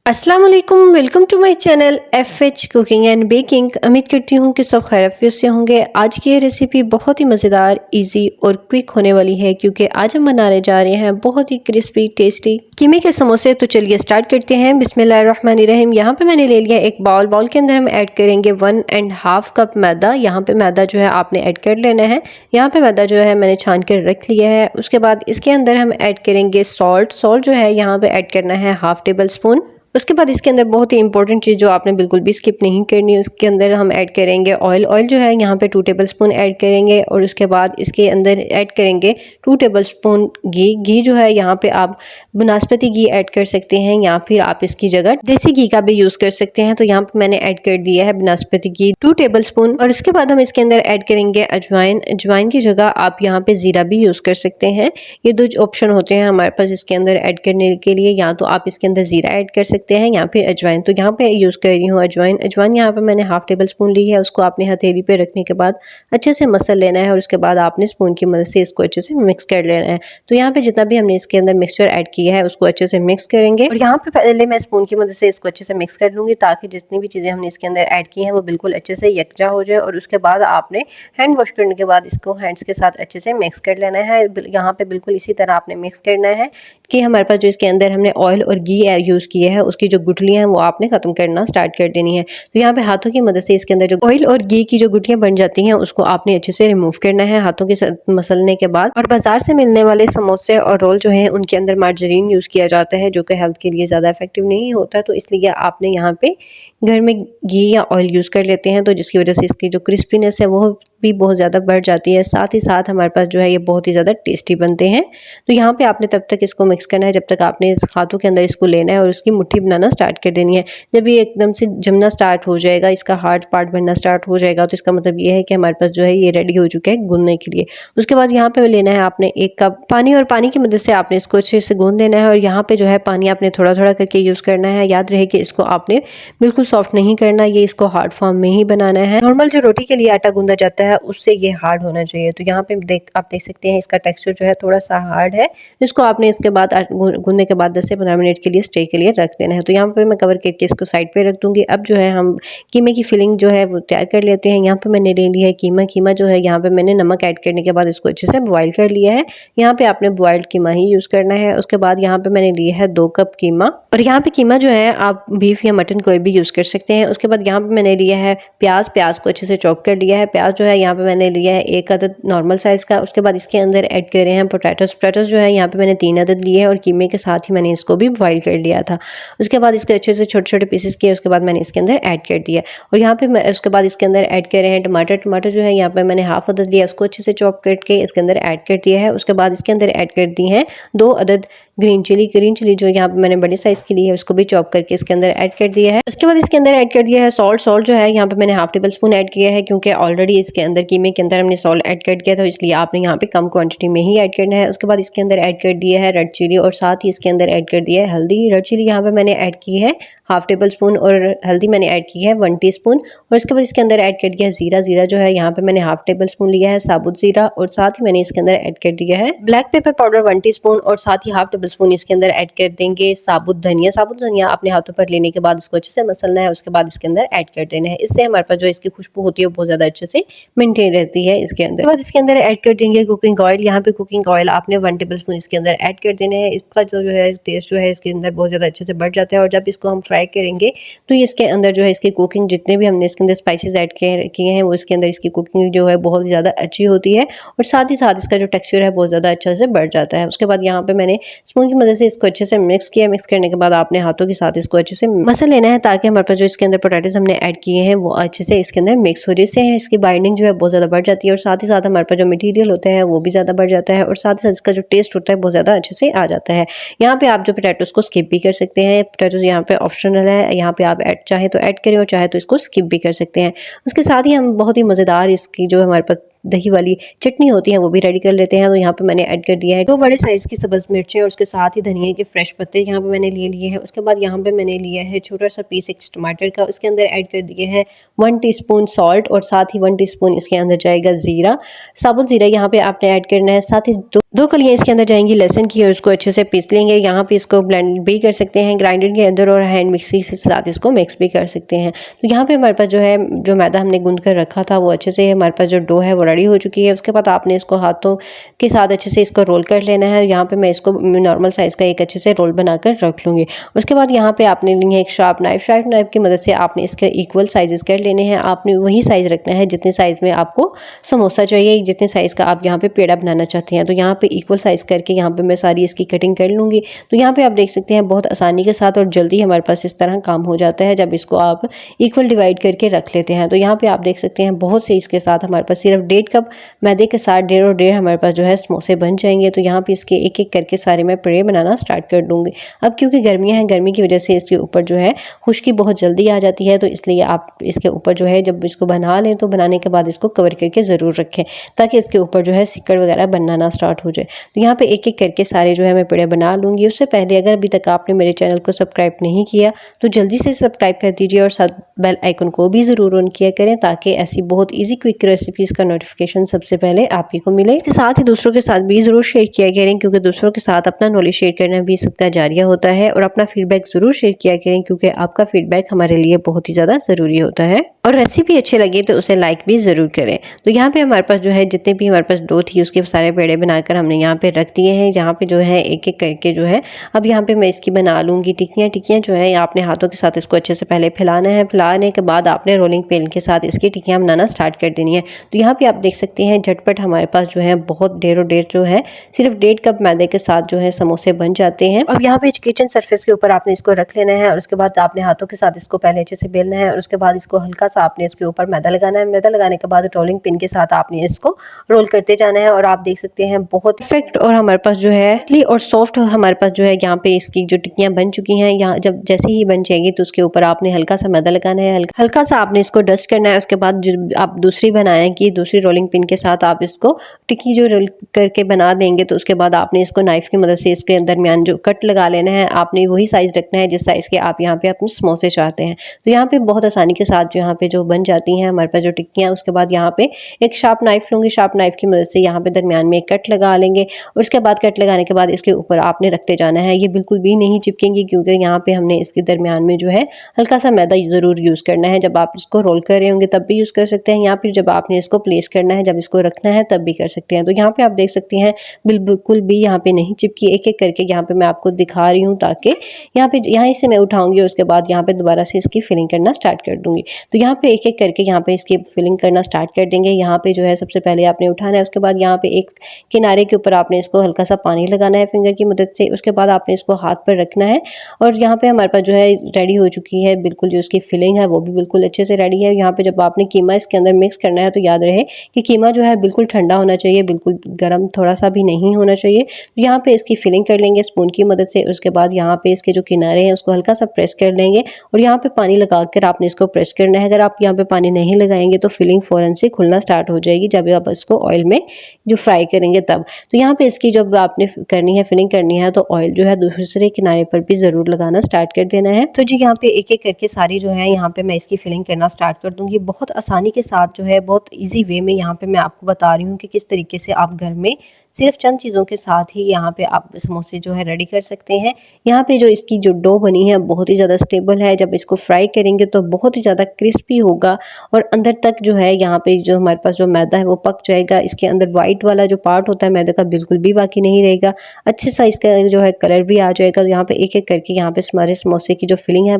अस्सलाम वालेकुम, welcome to my channel FH cooking and baking. उम्मीद करती हूँ कि सब खैरियत से होंगे। आज की ये रेसिपी बहुत ही मज़ेदार, इजी और क्विक होने वाली है क्योंकि आज हम बनाने जा रहे हैं बहुत ही क्रिस्पी टेस्टी कीमे के समोसे। तो चलिए स्टार्ट करते हैं। बिस्मिल्लाहिर्रहमानिर्रहीम। यहाँ पे मैंने ले लिया एक बाउल के अंदर हम ऐड करेंगे 1.5 कप मैदा। यहाँ पे मैदा जो है आपने ऐड कर लेना है। यहाँ पे मैदा जो है मैंने छान कर रख लिया है। उसके बाद इसके अंदर हम ऐड करेंगे सॉल्ट जो है यहाँ पे ऐड करना है 1/2 टेबल स्पून। उसके बाद इसके अंदर बहुत ही इंपॉर्टेंट चीज़ जो आपने बिल्कुल भी स्किप नहीं करनी है, उसके अंदर हम ऐड करेंगे ऑयल जो है यहाँ पे 2 टेबल स्पून ऐड करेंगे। और उसके बाद इसके अंदर ऐड करेंगे 2 टेबल स्पून घी जो है यहाँ पे आप बनास्पति घी ऐड कर सकते हैं या फिर आप इसकी जगह देसी घी का भी यूज़ कर सकते हैं। तो यहाँ पे मैंने ऐड कर दिया है बनास्पति घी 2 टेबल स्पून। और उसके बाद हम इसके अंदर ऐड करेंगे अजवाइन की जगह आप यहाँ पे ज़ीरा भी यूज़ कर सकते हैं। ये दो ऑप्शन होते हैं हमारे पास इसके अंदर ऐड करने के लिए, या तो आप इसके अंदर ज़ीरा ऐड कर सकते हैं या फिर अजवाइन। तो यहाँ पे यूज़ कर रही हूँ अजवाइन यहाँ पे मैंने 1/2 टेबल स्पून ली है। उसको आपने हथेली पे रखने के बाद अच्छे से मसल लेना है और उसके बाद आपने स्पून की मदद से इसको अच्छे से मिक्स कर लेना है। तो यहाँ पे जितना भी हमने इसके अंदर मिक्सचर ऐड किया है उसको अच्छे से मिक्स करेंगे। और यहाँ पे पहले मैं स्पून की मदद से इसको अच्छे से मिक्स कर लूँगी ताकि जितनी भी चीज़ें हमने इसके अंदर ऐड की हैं वो बिल्कुल अच्छे से यकजा हो जाए। और उसके बाद आपने हैंड वॉश करने के बाद इसको हैंड्स के साथ अच्छे से मिक्स कर लेना है। यहाँ पे बिल्कुल इसी तरह आपने मिक्स करना है कि हमारे पास जो इसके अंदर हमने ऑयल और घी यूज़ किए हैं उसकी जो गुठलियाँ हैं वो आपने ख़त्म करना स्टार्ट कर देनी है। तो यहाँ पे हाथों की मदद से इसके अंदर जो ऑयल और घी की जो गुठलियाँ बन जाती हैं उसको आपने अच्छे से रिमूव करना है हाथों के साथ मसलने के बाद। और बाजार से मिलने वाले समोसे और रोल जो हैं उनके अंदर मार्जरीन यूज़ किया जाता है जो कि हेल्थ के लिए ज़्यादा इफेक्टिव नहीं होता। तो इसलिए आपने यहाँ पे घर में घी या ऑयल यूज़ कर लेते हैं, तो जिसकी वजह से इसकी जो क्रिस्पीनेस है वो भी बहुत ज़्यादा बढ़ जाती है। साथ ही साथ हमारे पास जो है ये बहुत ही ज़्यादा टेस्टी बनते हैं। तो यहाँ पे आपने तब तक इसको मिक्स करना है जब तक आपने इस हाथों के अंदर इसको लेना है और उसकी मुट्ठी बनाना स्टार्ट कर देनी है। जब ये एकदम से जमना स्टार्ट हो जाएगा, इसका हार्ड पार्ट बनना स्टार्ट हो जाएगा, तो इसका मतलब ये है कि हमारे पास जो है ये रेडी हो चुका है गूंदने के लिए। उसके बाद यहाँ पे लेना है आपने 1 कप पानी और पानी की मदद से आपने इसको अच्छे से गूंद लेना है। और यहाँ पे जो है पानी आपने थोड़ा थोड़ा करके यूज़ करना है। याद रहे कि इसको आपने बिल्कुल सॉफ्ट नहीं करना, ये इसको हार्ड फॉर्म में ही बनाना है। नॉर्मल जो रोटी के लिए आटा गूंदा जाता है उससे ये हार्ड होना चाहिए। तो यहाँ पे आप देख सकते हैं इसका टेक्सचर जो है थोड़ा सा हार्ड है। इसको आपने इसके बाद गूंदने के बाद 10 से 15 मिनट के लिए स्टे के लिए रख देना है। तो यहाँ पे मैं कवर करके इसको साइड पे रख दूंगी। अब जो है हम कीमे की फिलिंग जो है वो तैयार कर लेते हैं। यहाँ पे मैंने ले लिया है कीमा जो है यहाँ पे मैंने नमक ऐड करने के बाद इसको अच्छे से बॉयल कर लिया है। यहाँ पे आपने बॉइल्ड कीमा ही यूज़ करना है। उसके बाद यहाँ पे मैंने लिया है 2 कप कीमा। और यहाँ पे कीमा जो है आप बीफ या मटन कोई भी यूज़ कर सकते हैं। उसके बाद यहाँ पे मैंने लिया है प्याज को अच्छे से चॉप कर लिया है। प्याज जो है यहाँ पे मैंने लिया है 1 अदद नॉर्मल साइज़ का। उसके बाद इसके अंदर ऐड कर रहे हैं पोटैटोस जो है यहाँ पे मैंने 3 अदद लिए हैं और कीमे के साथ ही मैंने इसको भी बॉयल कर लिया था। उसके बाद इसको अच्छे से छोटे छोटे पीसेस किए, उसके बाद मैंने इसके अंदर ऐड कर दिया। और यहाँ पे उसके बाद इसके अंदर ऐड कर रहे हैं टमाटर जो है यहाँ पे मैंने 1/2 अदद लिया, उसको अच्छे से चॉप करके इसके अंदर ऐड कर दिया है। उसके बाद इसके अंदर ऐड कर दी हैं 2 अदद ग्रीन चिली जो यहाँ पे मैंने बड़ी साइज़ की ली है उसको भी चॉप करके इसके अंदर ऐड कर दिया है। उसके बाद इसके अंदर ऐड कर दिया है सॉल्ट जो है यहाँ पे मैंने 1/2 टेबल स्पून ऐड किया है क्योंकि ऑलरेडी इसके अंदर कीमे के अंदर हमने सॉल्ट ऐड कर दिया था, तो इसलिए आपने यहाँ पे कम क्वांटिटी में ही ऐड करना है। उसके बाद इसके अंदर ऐड कर दिया है रेड चिली और साथ ही इसके अंदर ऐड कर दिया है हल्दी। रेड चिली यहाँ पे मैंने ऐड की है 1/2 टेबल स्पून और हल्दी मैंने ऐड की है 1 टीस्पून। और इसके बाद इसके अंदर ऐड कर दिया है ज़ीरा जो है यहाँ पे मैंने 1/2 टेबल स्पून लिया है साबुत ज़ीरा। और साथ ही मैंने इसके अंदर ऐड कर दिया है ब्लैक पेपर पाउडर 1 टीस्पून और साथ ही 1/2 टेबल स्पून इसके अंदर ऐड कर देंगे साबुत धनिया अपने हाथों पर लेने के बाद इसको अच्छे से मसलना है। उसके बाद इसके अंदर ऐड कर देना है। इससे हमारे पास जो इसकी खुशबू होती है वो बहुत ज़्यादा अच्छे से मेंटेन रहती है इसके अंदर। बाद इसके अंदर ऐड कर देंगे कुकिंग ऑयल। यहाँ पे कुकिंग ऑयल आपने 1 टेबल स्पून इसके अंदर ऐड कर देना है। इसका जो है टेस्ट जो है इसके अंदर बहुत ज़्यादा अच्छे से बढ़ जाता है। और जब इसको हम फ्राई करेंगे तो इसके अंदर जो है इसकी कुकिंग जितने भी हमने इसके अंदर स्पाइसेस ऐड किए हैं वो इसके अंदर इसकी कुकिंग जो है बहुत ज़्यादा अच्छी होती है और साथ ही साथ इसका जो टेक्सचर है बहुत ज़्यादा अच्छा से बढ़ जाता है। उसके बाद यहाँ पे मैंने स्पून की मदद से इसको अच्छे से मिक्स किया। मिक्स करने के बाद आपने हाथों के साथ इसको अच्छे से मसल लेना है ताकि हमारे पास जो इसके अंदर पोटैटोस हमने ऐड किए हैं वो अच्छे से इसके अंदर मिक्स हो, जिससे इसकी बाइंडिंग जो है बहुत ज़्यादा बढ़ जाती है। और साथ ही साथ हमारे पास जो मटेरियल होता है वो भी ज़्यादा बढ़ जाता है और साथ ही साथ इसका जो टेस्ट होता है बहुत ज़्यादा अच्छे से आ जाता है। यहाँ पे आप जो पोटैटोस को स्किप भी कर सकते हैं। पोटैटोस यहाँ पे ऑप्शनल है, यहाँ पे आप चाहे तो ऐड करें और चाहे तो इसको स्किप भी कर सकते हैं। उसके साथ ही हम बहुत ही मज़ेदार इसकी जो हमारे पास दही वाली चटनी होती है वो भी रेडी कर लेते हैं। तो यहाँ पे मैंने ऐड कर दिया है 2 बड़े साइज़ की सब्ज़ मिर्चें और उसके साथ ही धनिया के फ्रेश पत्ते यहाँ पे मैंने ले लिए हैं। उसके बाद यहाँ पे मैंने लिया है छोटा सा पीस 1 टमाटर का। उसके अंदर ऐड कर दिए हैं 1 टीस्पून सॉल्ट और साथ ही 1 टीस्पून इसके अंदर जाएगा ज़ीरा, साबुत ज़ीरा यहाँ पे आपने ऐड करना है। साथ ही 2 2 कलियाँ इसके अंदर जाएंगी लहसुन की और उसको अच्छे से पीस लेंगे। यहाँ पे इसको ब्लेंड भी कर सकते हैं ग्राइंडर के अंदर और हैंड मिक्सी के साथ इसको मिक्स भी कर सकते हैं। तो यहाँ पे हमारे पास जो है जो मैदा हमने गूंद कर रखा था वो अच्छे से हमारे पास जो डो है वो रेडी हो चुकी है। उसके बाद आपने इसको हाथों के साथ अच्छे से इसको रोल कर लेना है। यहाँ पे मैं इसको नॉर्मल साइज़ का एक अच्छे से रोल बनाकर रख लूँगी। उसके बाद यहाँ पे आपने ली है एक शार्प नाइफ की मदद से आपने इसके इक्वल साइजेस कर लेने हैं। आपने वही साइज़ रखना है जितने साइज़ में आपको समोसा चाहिए, जितने साइज़ का आप यहाँ पे पेड़ा बनाना चाहते हैं। तो यहाँ पे इक्वल साइज़ करके यहाँ पे मैं सारी इसकी कटिंग कर लूँगी। तो यहाँ पे आप देख सकते हैं बहुत आसानी के साथ और जल्दी हमारे पास इस तरह काम हो जाता है जब इसको आप इक्वल डिवाइड करके रख लेते हैं। तो यहाँ पे आप देख सकते हैं बहुत से इसके साथ हमारे पास सिर्फ 1.5 कप मैदे के साथ 1.5 और 1.5 हमारे पास जो है समोसे बन जाएंगे। तो यहाँ पे इसके एक एक करके सारे मैं पेड़े बनाना स्टार्ट कर दूँगी। अब क्योंकि गर्मियाँ हैं, गर्मी की वजह से इसके ऊपर जो है खुश्की बहुत जल्दी आ जाती है, तो इसलिए आप इसके ऊपर जो है जब इसको बना लें तो बनाने के बाद इसको कवर करके ज़रूर रखें ताकि इसके ऊपर जो है सिक्कड़ वगैरह बनना ना स्टार्ट हो जाए। तो यहाँ पे एक एक करके सारे जो है मैं पेड़े बना लूँगी। उससे पहले अगर अभी तक आपने मेरे चैनल को सब्सक्राइब नहीं किया तो जल्दी से सब्सक्राइब कर दीजिए और साथ बेल आइकन को भी ज़रूर ऑन किया करें ताकि ऐसी बहुत ईजी क्विक रेसिपीज़ का नोटिफिकेशन सबसे पहले आप ही को मिले। इसके साथ ही दूसरों के साथ भी ज़रूर शेयर किया करें क्योंकि दूसरों के साथ अपना नॉलेज शेयर करना भी सबका जारिया होता है। और अपना फीडबैक ज़रूर शेयर किया करें क्योंकि आपका फीडबैक हमारे लिए बहुत ही ज़्यादा ज़रूरी होता है। और रेसिपी अच्छी लगे तो उसे लाइक भी ज़रूर करें। तो यहाँ पे हमारे पास जो है जितने भी हमारे पास डो थी उसके सारे पेड़े बनाकर हमने यहाँ पे रख दिए हैं। यहाँ पे जो है एक एक करके जो है अब यहाँ पे मैं इसकी बना लूँगी टिक्कियाँ जो है आपने हाथों के साथ इसको अच्छे से पहले फैलाना है। फैलाने के बाद आपने रोलिंग पेन के साथ इसकी टिक्कियाँ बनाना स्टार्ट कर देनी है। तो यहाँ पे आप देख सकते हैं झटपट हमारे पास जो है बहुत ढेरों ढेर जो है सिर्फ 1.5 कप मैदे के साथ जो है समोसे बन जाते हैं। अब यहाँ पे किचन सरफेस के ऊपर आपने इसको रख लेना है और उसके बाद आपने हाथों के साथ इसको पहले अच्छे से बेलना है और उसके बाद इसको हल्का सा आपने इसके ऊपर मैदा लगाना है। मैदा लगाने के बाद रोलिंग पिन के साथ आपने इसको रोल करते जाना है और आप देख सकते हैं बहुत परफेक्ट और हमारे पास जो है और सॉफ्ट हमारे पास जो है यहाँ पे इसकी जो टिक्कियाँ बन चुकी हैं। यहाँ जब जैसे ही बन जाएगी तो उसके ऊपर आपने हल्का सा मैदा लगाना है, हल्का सा आपने इसको डस्ट करना है। उसके बाद जो आप दूसरी बनाएंगे दूसरी रोलिंग पिन के साथ आप इसको टिक्की जो रोल करके बना देंगे तो उसके बाद आपने इसको नाइफ की मदद से इसके दरमियान जो कट लगा लेना है। आपने वही साइज रखना है जिस साइज के आप यहाँ पे अपने समोसे चाहते हैं। तो यहाँ पे बहुत आसानी के साथ जो यहाँ पे जो बन जाती हैं हमारे पास जो टिक्कियाँ। उसके बाद यहाँ पे एक शार्प नाइफ लूँगी, शार्प नाइफ की मदद से यहाँ पे दरमियान में एक कट लगा लेंगे। उसके बाद कट लगाने के बाद इसके ऊपर आपने रखते जाना है। ये बिल्कुल भी नहीं चिपकेंगी क्योंकि यहाँ पे हमने इसके दरमियान में जो है हल्का सा मैदा ज़रूर यूज़ करना है। जब आप इसको रोल कर रहे होंगे तब भी यूज़ कर सकते हैं या फिर जब आपने इसको प्लेस करना है, जब इसको रखना है तब भी कर सकते हैं। तो यहाँ पे आप देख सकते हैं बिल्कुल भी यहाँ पे नहीं चिपकी। एक एक करके यहाँ पे मैं आपको दिखा रही हूँ ताकि यहाँ से मैं उठाऊंगी और उसके बाद यहाँ पे दोबारा से इसकी फिलिंग करना स्टार्ट कर दूंगी। तो यहाँ पे एक एक करके यहाँ पे इसकी फिलिंग करना स्टार्ट कर देंगे। यहाँ पे जो है सबसे पहले आपने उठाना है, उसके बाद यहाँ पे एक किनारे के ऊपर आपने इसको हल्का सा पानी लगाना है फिंगर की मदद से। उसके बाद आपने इसको हाथ पर रखना है और यहाँ पे हमारे पास जो है रेडी हो चुकी है बिल्कुल जो इसकी फिलिंग है वो भी बिल्कुल अच्छे से रेडी है। यहाँ पे जब आपने कीमा इसके अंदर मिक्स करना है तो याद रहे कि कीमा जो है बिल्कुल ठंडा होना चाहिए, बिल्कुल गर्म थोड़ा सा भी नहीं होना चाहिए। तो यहाँ पे इसकी फिलिंग कर लेंगे स्पून की मदद से। उसके बाद यहाँ पे इसके जो किनारे हैं उसको हल्का सा प्रेस कर लेंगे और यहाँ पे पानी लगा कर आपने इसको प्रेस करना है। अगर आप यहाँ पे पानी नहीं लगाएंगे तो फिलिंग फ़ौरन से खुलना स्टार्ट हो जाएगी जब आप इसको ऑयल में जो फ्राई करेंगे तब। तो यहाँ पे इसकी जब आपने करनी है फिलिंग करनी है तो ऑयल जो है दूसरे किनारे पर भी ज़रूर लगाना स्टार्ट कर देना है। तो जी यहाँ पे एक एक करके सारी जो है यहाँ पे मैं इसकी फिलिंग करना स्टार्ट कर दूँगी। बहुत आसानी के साथ जो है बहुत ईजी वे में यहाँ पे मैं आपको बता रही हूँ कि किस तरीके से आप घर में सिर्फ चंद चीज़ों के साथ ही यहाँ पे आप समोसे जो है रेडी कर सकते हैं। यहाँ पे जो इसकी जो डो बनी है बहुत ही ज़्यादा स्टेबल है। जब इसको फ्राई करेंगे तो बहुत ही ज़्यादा क्रिस्पी होगा और अंदर तक जो है यहाँ पे जो हमारे पास जो मैदा है वो पक जाएगा। इसके अंदर वाइट वाला जो पार्ट होता है मैदे का बिल्कुल भी बाकी नहीं रहेगा। अच्छे सा इसका जो है कलर भी आ जाएगा। तो यहाँ पे एक एक करके यहाँ पे हमारे समोसे की जो फिलिंग है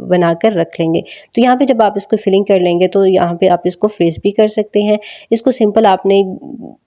बनाकर रख लेंगे। तो यहाँ पे जब आप इसको फिलिंग कर लेंगे तो यहाँ पे आप इसको फ्रीज भी कर सकते हैं। इसको सिंपल आपने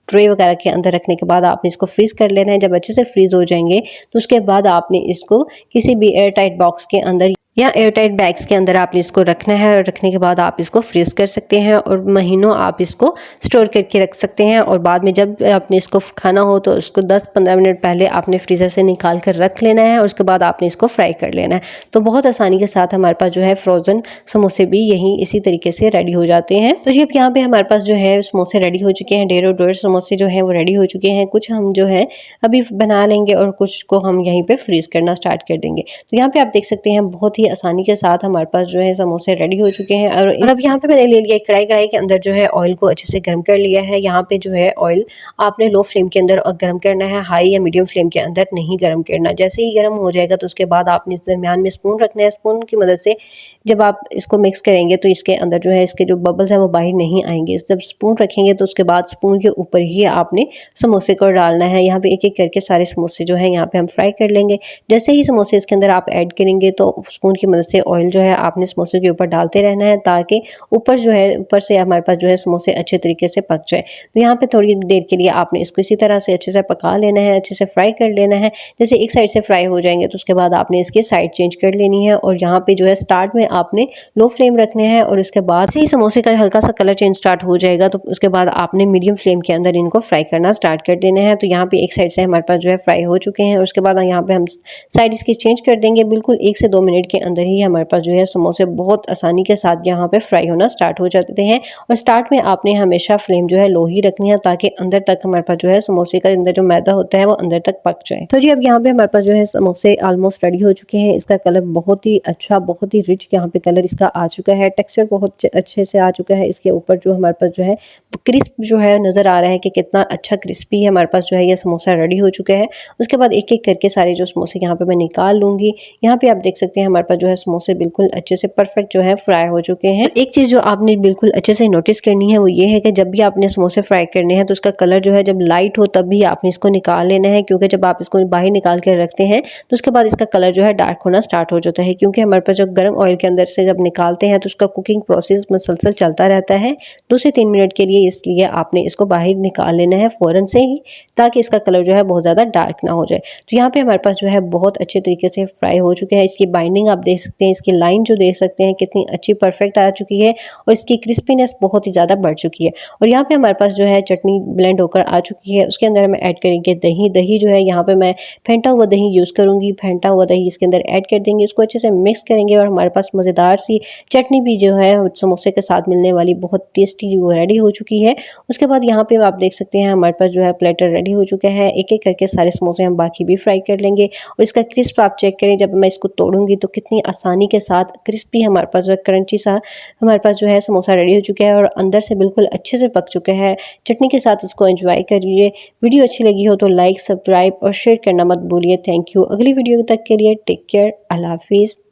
ट्रे वगैरह के अंदर रखने के बाद आपने इसको फ्रीज़ कर लेना है। जब अच्छे से फ्रीज़ हो जाएंगे तो उसके बाद आपने इसको किसी भी एयर टाइट बॉक्स के अंदर या एयरटाइट बैग्स के अंदर आपने इसको रखना है और रखने के बाद आप इसको फ्रीज कर सकते हैं और महीनों आप इसको स्टोर करके रख सकते हैं। और बाद में जब आपने इसको खाना हो तो उसको 10-15 मिनट पहले आपने फ्रीज़र से निकाल कर रख लेना है और उसके बाद आपने इसको फ्राई कर लेना है। तो बहुत आसानी के साथ हमारे पास जो है फ्रोज़न समोसे भी यही इसी तरीके से रेडी हो जाते हैं। तो जी अब यहाँ पे हमारे पास जो है समोसे रेडी हो चुके हैं। ढेरों ढेर समोसे जो हैं वो रेडी हो चुके हैं। कुछ हम जो है अभी बना लेंगे और कुछ को हम यहीं पर फ्रीज़ करना स्टार्ट कर देंगे। तो यहाँ पर आप देख सकते हैं बहुत ही ही आसानी के साथ हमारे पास जो है समोसे रेडी हो चुके हैं। और अब यहाँ पे मैंने ले लिया एक कढ़ाई। कढ़ाई के अंदर जो है ऑयल को अच्छे से गर्म कर लिया है। यहाँ पे जो है ऑयल आपने लो फ्लेम के अंदर गर्म करना है, हाई या मीडियम फ्लेम के अंदर नहीं गर्म करना। जैसे ही गर्म हो जाएगा तो उसके बाद आपने इस दरमियान में स्पून रखना है। स्पून की मदद से जब आप इसको मिक्स करेंगे तो इसके अंदर जो है इसके जो बबल्स हैं वो बाहर नहीं आएंगे। जब स्पून रखेंगे तो उसके बाद स्पून के ऊपर ही आपने समोसे को डालना है। यहाँ पे एक एक करके सारे समोसे जो है यहाँ पे हम फ्राई कर लेंगे। जैसे ही समोसे इसके अंदर आप ऐड करेंगे तो स्पून की मदद से ऑयल जो है आपने समोसे के ऊपर डालते रहना है, ताकि ऊपर जो है ऊपर से हमारे पास जो है समोसे अच्छे तरीके से पक जाए। तो यहाँ पे थोड़ी देर के लिए आपने इसको इसी तरह से अच्छे से पका लेना है, अच्छे से फ्राई कर लेना है। जैसे एक साइड से फ्राई हो जाएंगे तो उसके बाद आपने इसकी साइड चेंज कर लेनी है। और यहाँ पे जो है स्टार्ट में आपने लो फ्लेम रखने हैं और उसके बाद से ही समोसे का हल्का सा कलर चेंज स्टार्ट हो जाएगा तो उसके बाद आपने मीडियम फ्लेम के अंदर इनको फ्राई करना स्टार्ट कर देना है। तो यहाँ पे एक साइड से हमारे पास जो है फ्राई हो चुके हैं। उसके बाद यहाँ पे हम साइड इसकी चेंज कर देंगे। बिल्कुल 1 से 2 मिनट के अंदर ही हमारे पास जो है समोसे बहुत आसानी के साथ यहाँ पे फ्राई होना स्टार्ट हो जाते हैं। और स्टार्ट में आपने हमेशा फ्लेम जो है लो ही रखनी है, ताकि अंदर तक हमारे पास जो है समोसे का अंदर जो मैदा होता है वो अंदर तक पक जाए। तो जी अब यहाँ पे हमारे पास जो है समोसे ऑलमोस्ट रेडी हो चुके हैं। इसका कलर बहुत ही अच्छा, बहुत ही रिच यहाँ पे कलर इसका आ चुका है। टेक्सचर बहुत अच्छे से आ चुका है। इसके ऊपर जो हमारे पास जो है क्रिस्प जो है नज़र आ रहा है कि कितना अच्छा क्रिस्पी है हमारे पास जो है ये समोसा रेडी हो चुका है। उसके बाद एक एक करके सारे जो समोसे यहाँ पे मैं निकाल लूँगी। यहाँ पे आप देख सकते हैं हमारे पास जो है समोसे बिल्कुल अच्छे से परफेक्ट जो है फ्राई हो चुके हैं। एक चीज़ जो आपने बिल्कुल अच्छे से नोटिस करनी है वो ये है कि जब भी आपने समोसे फ्राई करने हैं तो उसका कलर जो है जब लाइट हो तब भी आपने इसको निकाल लेना है, क्योंकि जब आप इसको बाहर निकाल कर रखते हैं तो उसके बाद इसका कलर जो है डार्क होना स्टार्ट हो जाता है। क्योंकि हमारे पास जब गर्म ऑयल के अंदर से जब निकालते हैं तो उसका कुकिंग प्रोसेस मुसलसल चलता रहता है 2 से 3 मिनट के लिए, इसलिए आपने इसको बाहर निकाल लेना है फ़ौरन से ही, ताकि इसका कलर जो है बहुत ज़्यादा डार्क ना हो जाए। तो यहाँ पे हमारे पास जो है बहुत अच्छे तरीके से फ्राई हो चुके हैं। इसकी बाइंडिंग आप देख सकते हैं, इसकी लाइन जो देख सकते हैं कितनी अच्छी परफेक्ट आ चुकी है और इसकी क्रिस्पीनेस बहुत ही ज़्यादा बढ़ चुकी है। और यहाँ पे हमारे पास जो है चटनी ब्लेंड होकर आ चुकी है। उसके अंदर हम ऐड करेंगे दही। दही जो है यहाँ पे मैं फेंटा हुआ दही यूज़ करूँगी। फेंटा हुआ दही इसके अंदर ऐड कर देंगे, इसको अच्छे से मिक्स करेंगे और हमारे पास मज़ेदार सी चटनी भी जो है समोसे के साथ मिलने वाली बहुत टेस्टी वो रेडी हो चुकी है। उसके बाद यहाँ पे आप देख सकते हैं हमारे पास जो है प्लेटर रेडी हो चुका है। एक एक करके सारे समोसे हम बाकी भी फ्राई कर लेंगे। और इसका क्रिस्प आप चेक करें, जब मैं इसको तोड़ूंगी तो कितनी आसानी के साथ क्रिस्पी हमारे पास जो है क्रंची सा हमारे पास जो है समोसा रेडी हो चुका है और अंदर से बिल्कुल अच्छे से पक चुका है। चटनी के साथ इसको एंजॉय करिए। वीडियो अच्छी लगी हो तो लाइक, सब्सक्राइब और शेयर करना मत भूलिए। Thank you. अगली वीडियो तक के लिए टेक केयर। अल्लाह हाफिज़।